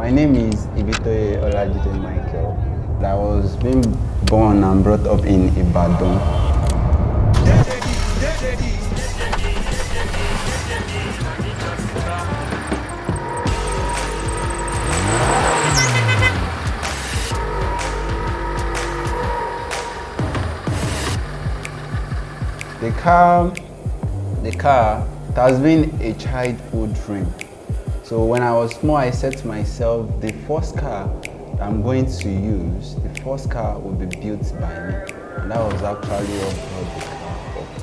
My name is Olabisi Micheal. I was being born and brought up in IBADAN. The car, it has been a childhood dream. So when I was small, I said to myself, the first car I'm going to use, the first car will be built by me. And that was actually what brought the car up.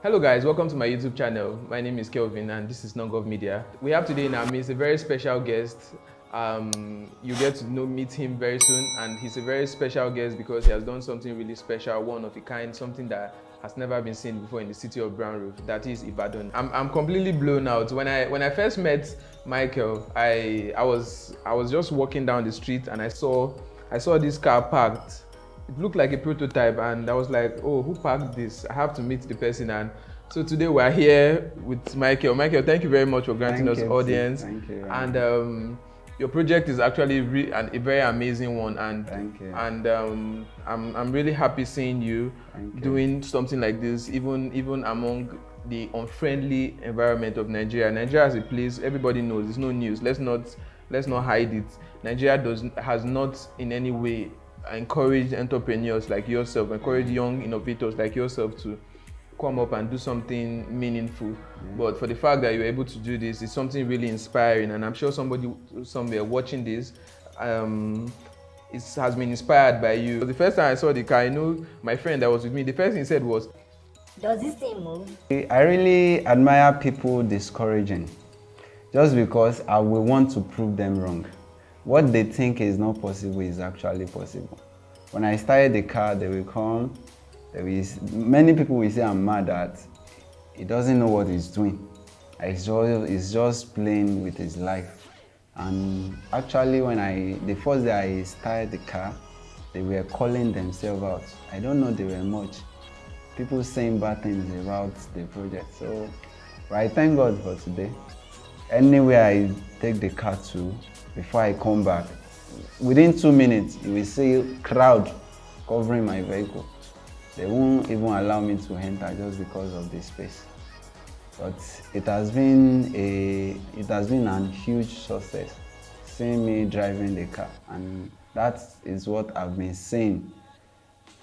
Hello guys, welcome to my YouTube channel. My name is Kelvin and this is Non-Gov Media. We have today in our midst a very special guest. You get to meet him very soon, and he's a very special guest because he has done something really special, one of a kind, something that has never been seen before in the city of Brown Roof, that is Ibadan. I'm completely blown out. When I first met Micheal, I was just walking down the street and I saw this car parked. It looked like a prototype and I was like, oh, who parked this? I have to meet the person. And so today we're here with Micheal. Micheal, thank you very much for granting us audience. Thank you. And your project is actually a very amazing one. And thank you. And I'm really happy seeing you doing something like this, even among the unfriendly environment of Nigeria. Nigeria as a place, everybody knows, it's no news. Let's not hide it. Nigeria has not in any way encourage entrepreneurs like yourself, encourage young innovators like yourself to come up and do something meaningful. But for the fact that you're able to do this, it's something really inspiring, and I'm sure somebody somewhere watching this has been inspired by you. The first time I saw the car, I know my friend that was with me, the first thing he said was, does this thing move? I really admire people discouraging, just because I will want to prove them wrong. What they think is not possible is actually possible. When I started the car, they will come. Many people will say I'm mad that he doesn't know what he's doing. He's just playing with his life. And actually, the first day I started the car, they were calling themselves out. I don't know they were much. People saying bad things about the project. So I thank God for today. Anywhere I take the car to, before I come back, within 2 minutes, you will see a crowd covering my vehicle. They won't even allow me to enter just because of the space. But it has been a huge success, seeing me driving the car, and that is what I've been seeing,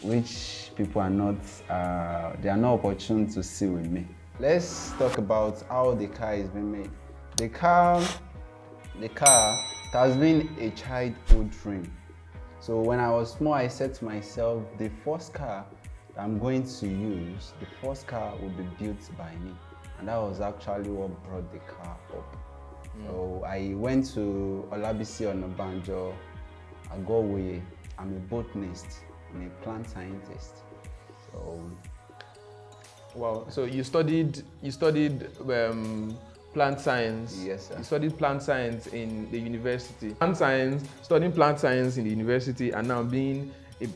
which people are not opportune to see with me. Let's talk about how the car is being made. The car it has been a childhood dream. So when I was small, I said to myself, the first car I'm going to use, the first car will be built by me. And that was actually what brought the car up. So I went to Olabisi Onabanjo University. I'm a botanist, I'm a plant scientist. So wow, so you studied plant science. Yes, sir. You studied plant science in the university. Studying plant science in the university, and now being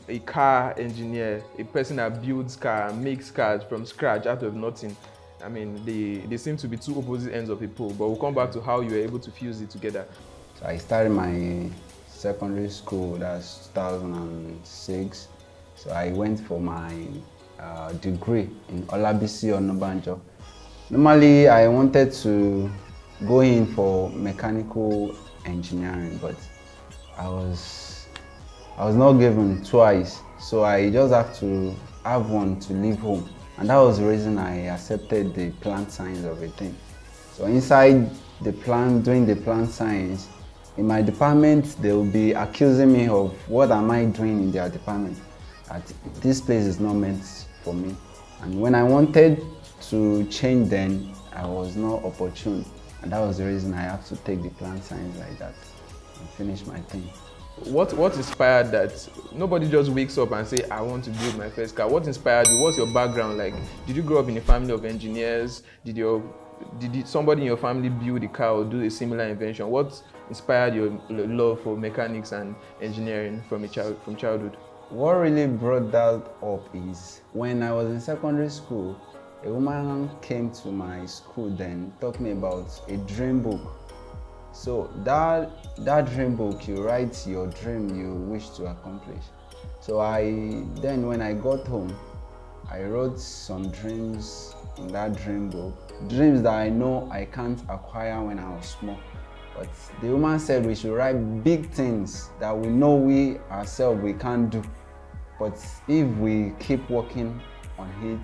a car engineer, a person that builds cars, makes cars from scratch out of nothing. I mean, they seem to be two opposite ends of a pole, but we'll come back to how you were able to fuse it together. So I started my secondary school, that's 2006. So I went for my degree in Olabisi Onabanjo. Normally, I wanted to go in for mechanical engineering, but I was not given twice, so I just have to have one to leave home, and that was the reason I accepted the plant science of a thing. So inside the plant, doing the plant science, in my department, they will be accusing me of what am I doing in their department. That this place is not meant for me. And when I wanted to change, then I was not opportune, and that was the reason I had to take the plant science like that and finish my thing. What inspired that? Nobody just wakes up and say, I want to build my first car. What inspired you? What's your background like? Did you grow up in a family of engineers? Did somebody in your family build a car or do a similar invention? What inspired your love for mechanics and engineering from childhood? What really brought that up is when I was in secondary school, a woman came to my school then, taught me about a dream book. So that dream book, you write your dream you wish to accomplish. So when I got home, I wrote some dreams in that dream book, dreams that I know I can't acquire when I was small. But the woman said we should write big things that we know we ourselves we can't do. But if we keep working on it,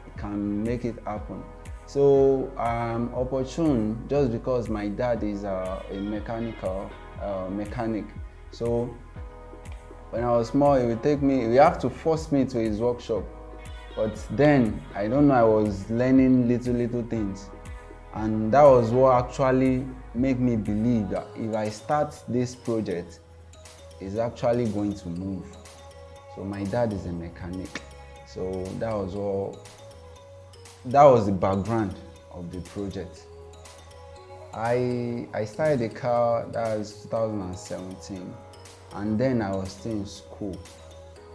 it can make it happen. So I'm opportune just because my dad is a mechanic. So when I was small, he have to force me to his workshop. But then, I don't know, I was learning little things. And that was what actually made me believe that if I start this project, it's actually going to move. So my dad is a mechanic. So that was the background of the project. I started the car, that was 2017, and then I was still in school.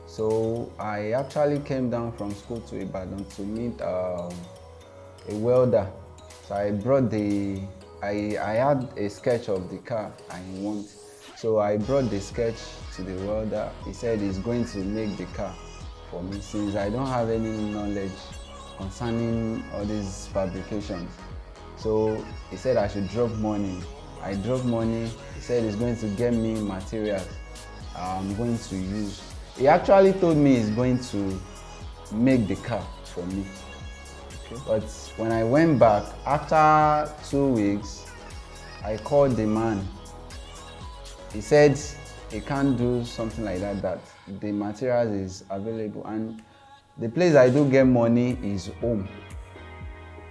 So I actually came down from school to Ibadan to meet a welder. So I brought I had a sketch of the car I want. So I brought the sketch to the welder. He said he's going to make the car for me since I don't have any knowledge concerning all these fabrications. So he said I should drop money. I dropped money. He said he's going to get me materials I'm going to use. He actually told me he's going to make the car for me. Okay. But when I went back, after 2 weeks, I called the man. He said he can't do something like that the materials is available, and the place I do get money is home.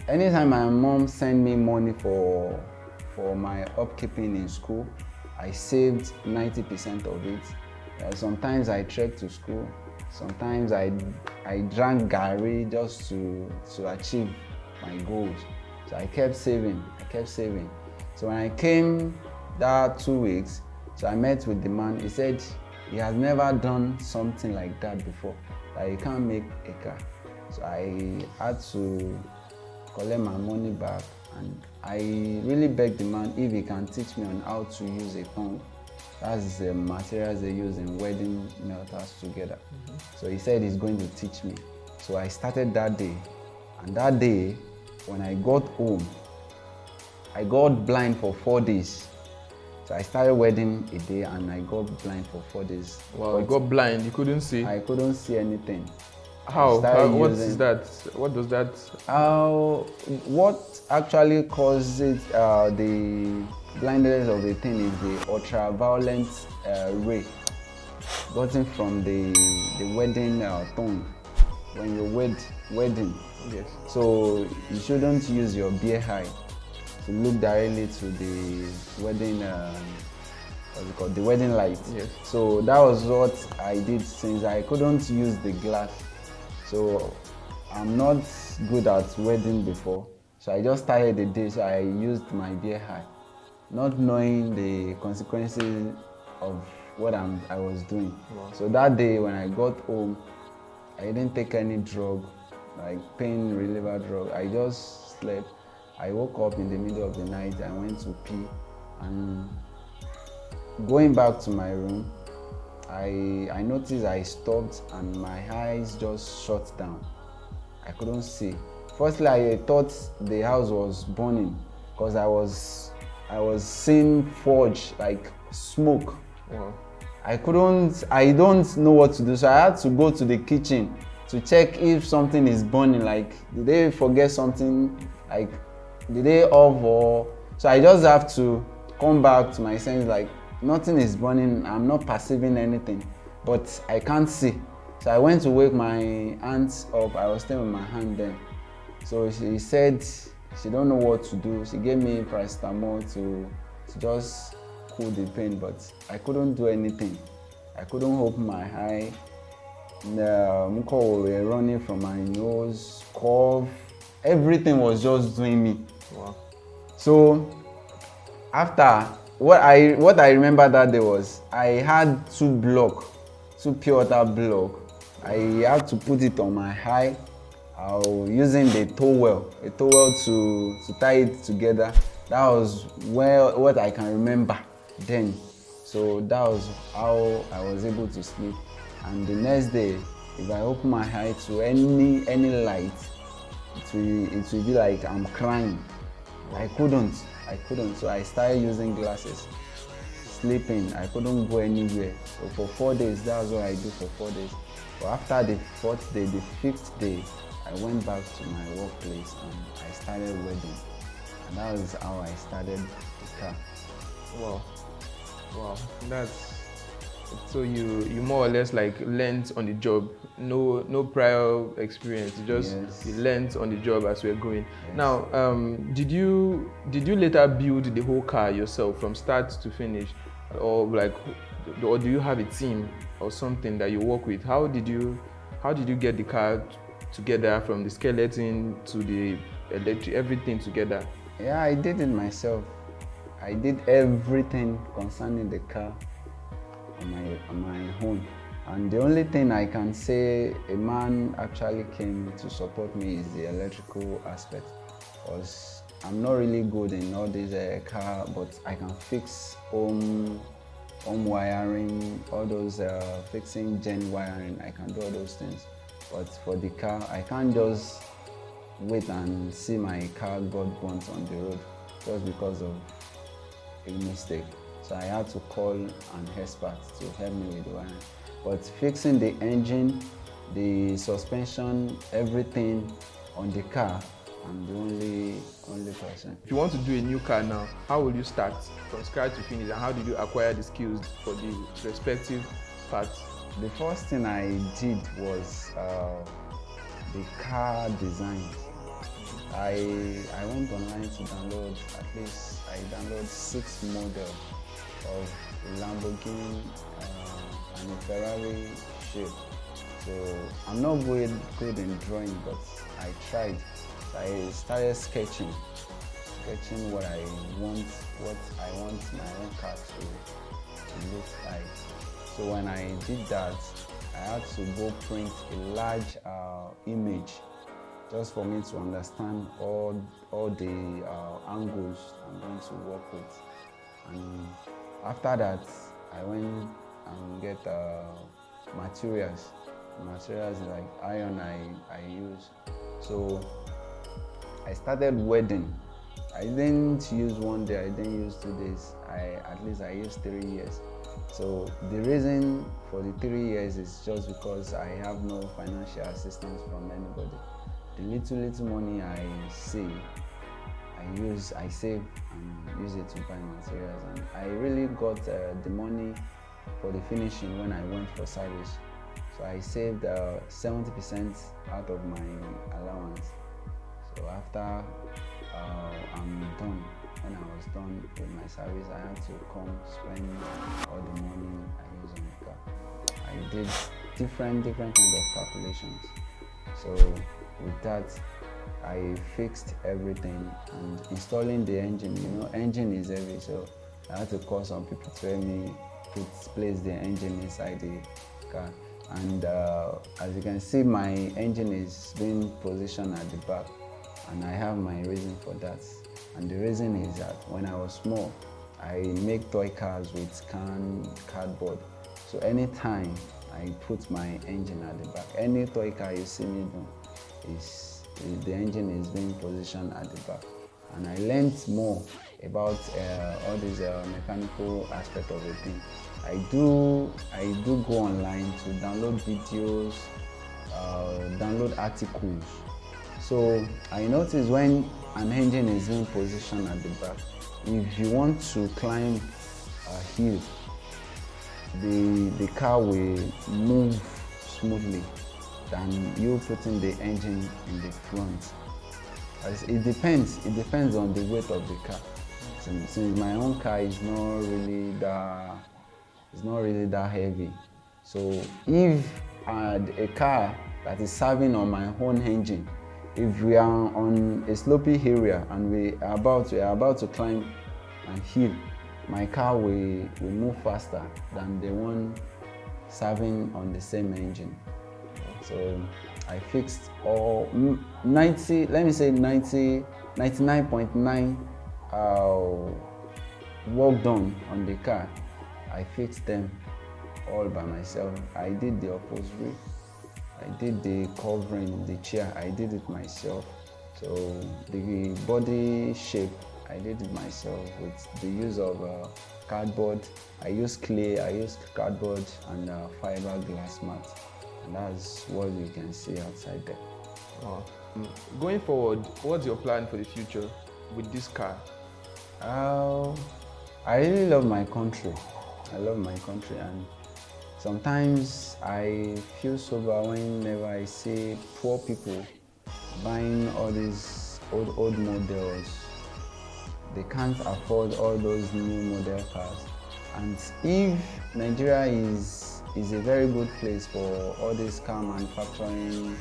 Anytime my mom send me money for my upkeeping in school, I saved 90% of it. Sometimes I trek to school. Sometimes I drank garri just to achieve my goals. So I kept saving. So when I came that 2 weeks, so I met with the man. He said he has never done something like that before. That he can't make a car. So I had to collect my money back, and I really begged the man if he can teach me on how to use a tongue. That's the materials they use in welding melters together. Mm-hmm. So he said he's going to teach me. So I started that day, and that day, when I got home, I got blind for 4 days. So I started welding a day and I got blind for 4 days. Wow, you got blind, you couldn't see? I couldn't see anything. How? What is that? What does that? What actually causes the blindness of the thing is the ultraviolet ray gotten from the welding tongue when you're welding. Yes. So you shouldn't use your bare eye to look directly to the welding, the welding light. Yes. So that was what I did since I couldn't use the glass. So I'm not good at welding before. So I just started the day, so I used my bare eye, not knowing the consequences of what I was doing. Wow. So that day when I got home, I didn't take any drug, like pain reliever drug. I just slept. I woke up in the middle of the night, I went to pee, and going back to my room, I noticed I stopped and my eyes just shut down. I couldn't see. Firstly, I thought the house was burning because I was seeing forge, like smoke. Wow. I don't know what to do, so I had to go to the kitchen to check if something is burning, like did they forget something, like did they off or... So I just have to come back to my sense, like nothing is burning, I'm not perceiving anything, but I can't see. So I went to wake my aunt up. I was staying with my aunt then. So she said She don't know what to do. She gave me paracetamol to just cool the pain, but I couldn't do anything. I couldn't open my eye. The muco were running from my nose, cough. Everything was just doing me. Wow. So after what I remember that day was I had two pure water block. I had to put it on my eye. I was using a towel to tie it together. That was what I can remember then. So that was how I was able to sleep. And the next day, if I open my eye to any light, it will be like I'm crying. I couldn't. So I started using glasses. Sleeping, I couldn't go anywhere. So for 4 days, that was what I did for 4 days. But after the 4th day, the 5th day, I went back to my workplace and I started welding. And that was how I started the car. Wow. That's so you more or less like learned on the job. No prior experience. You learned on the job as we were going. Yes. Now, did you later build the whole car yourself from start to finish, or do you have a team or something that you work with? How did you get the car together, from the skeleton to the electric, everything together? Yeah, I did it myself. I did everything concerning the car on my own. And the only thing I can say a man actually came to support me is the electrical aspect. Because I'm not really good in all this car, but I can fix home wiring, all those fixing gen wiring. I can do all those things. But for the car, I can't just wait and see my car got burnt on the road just because of a mistake. So I had to call an expert to help me with the wiring. But fixing the engine, the suspension, everything on the car, I'm the only person. If you want to do a new car now, how will you start from scratch to finish, and how did you acquire the skills for the respective parts? The first thing I did was the car design. I went online to download, at least I downloaded 6 models of Lamborghini and a Ferrari shape. So I'm not good in drawing, but I tried. I started sketching what I want my own car to look like. So when I did that, I had to go print a large image just for me to understand all the angles I'm going to work with. And after that, I went and get materials like iron I use. So I started welding. I didn't use 1 day, I didn't use 2 days. At least I used 3 years. So the reason for the 3 years is just because I have no financial assistance from anybody. The little money I save, I save and use it to buy materials. And I really got the money for the finishing when I went for service. So I saved 70% out of my allowance. So after I'm done, when I was done with my service, I had to come spend all the money I use on the car. I did different kinds of calculations. So with that, I fixed everything and installing the engine. Engine is heavy, so I had to call some people to help me place the engine inside the car. And as you can see, my engine is being positioned at the back, and I have my reason for that. And the reason is that when I was small, I make toy cars with cardboard. So anytime I put my engine at the back, any toy car you see me do, the engine is being positioned at the back. And I learned more about all these mechanical aspect of the thing. I do go online to download videos, download articles. So I noticed when an engine is being positioned at the back, if you want to climb a hill, the car will move smoothly than you putting the engine in the front. As it depends. It depends on the weight of the car. Since my own car is not really that heavy, so if I had a car that is serving on my own engine, if we are on a slopey area and we are about to climb a hill, my car will move faster than the one serving on the same engine. So I fixed all 90, let me say 99.9 work done on the car. I fixed them all by myself. I did the upholstery, I did the covering, the chair, I did it myself. So the body shape, I did it myself with the use of cardboard. I used clay, I used cardboard and fiberglass mat. And that's what you can see outside there. Wow. Going forward, what's your plan for the future with this car? I really love my country. I love my country, and sometimes I feel sober whenever I see poor people buying all these old models. They can't afford all those new model cars. And if Nigeria is a very good place for all these car manufacturing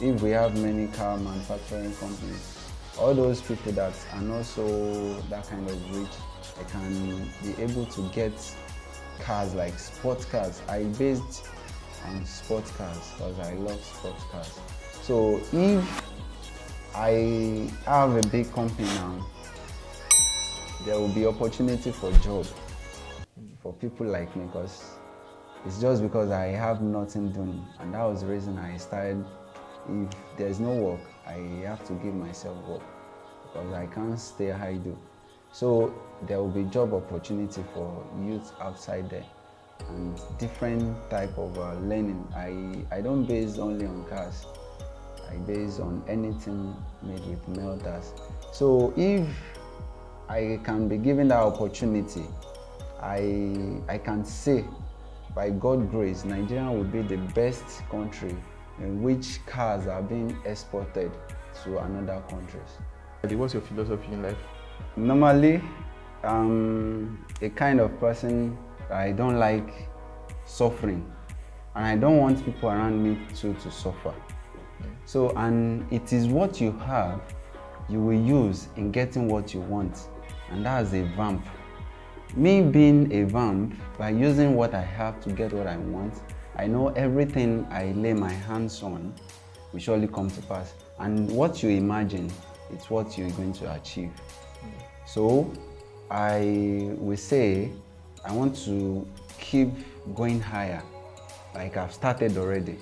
if we have many car manufacturing companies, all those people that are not so that kind of rich, they can be able to get cars like sports cars. I based on sports cars because I love sports cars. So if I have a big company now, there will be opportunity for job for people like me, because it's just because I have nothing doing, and that was the reason I started. If there's no work, I have to give myself work because I can't stay idle. So there will be job opportunity for youth outside there and different type of learning. I don't base only on cars. I base on anything made with melters. So if I can be given that opportunity, I can say by God's grace, Nigeria will be the best country in which cars are being exported to another countries. What's your philosophy in life? Normally, I'm a kind of person that I don't like suffering, and I don't want people around me to suffer. So, and it is what you have, you will use in getting what you want, and that's a vamp. Me being a vamp, by using what I have to get what I want, I know everything I lay my hands on will surely come to pass. And what you imagine, it's what you're going to achieve. So I will say, I want to keep going higher, like I've started already.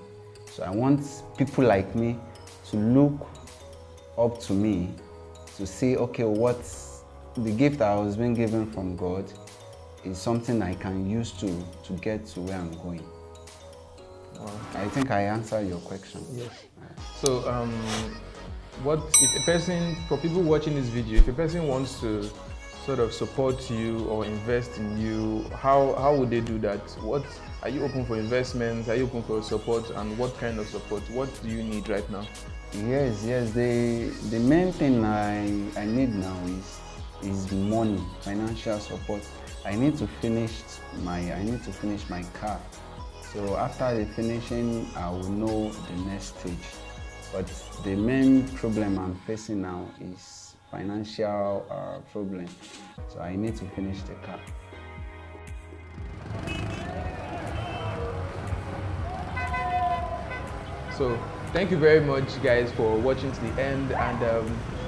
So I want people like me to look up to me, to say, okay, what's the gift I was being given from God is something I can use to get to where I'm going. Wow. I think I answered your question. Yes. So, what if a person, for people watching this video, if a person wants to sort of support you or invest in you, how would they do that? What are you open for investments? Are you open for support? And what kind of support? What do you need right now? Yes. The main thing I need now is money, financial support. I need to finish my car. So after the finishing, I will know the next stage. But the main problem I'm facing now is financial problem. So I need to finish the car. So thank you very much, guys, for watching to the end, and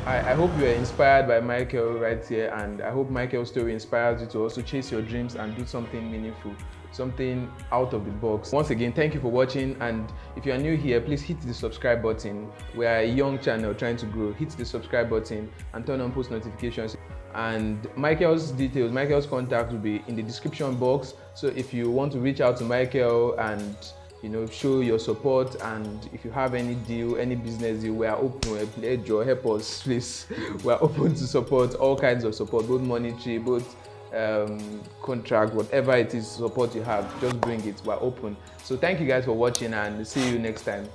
I hope you are inspired by Micheal right here, and I hope Micheal's story inspires you to also chase your dreams and do something meaningful, something out of the box. Once again, thank you for watching, and if you are new here, please hit the subscribe button. We are a young channel trying to grow. Hit the subscribe button and turn on post notifications. And Micheal's details, Micheal's contact will be in the description box. So if you want to reach out to Micheal and show your support, and if you have any deal, any business deal, we are open. Help us, please. We are open to support, all kinds of support, both monetary, both contract, whatever it is, support you have, just bring it. We're open. So thank you guys for watching, and see you next time.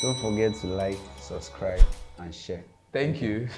Don't forget to like, subscribe, and share. Thank you.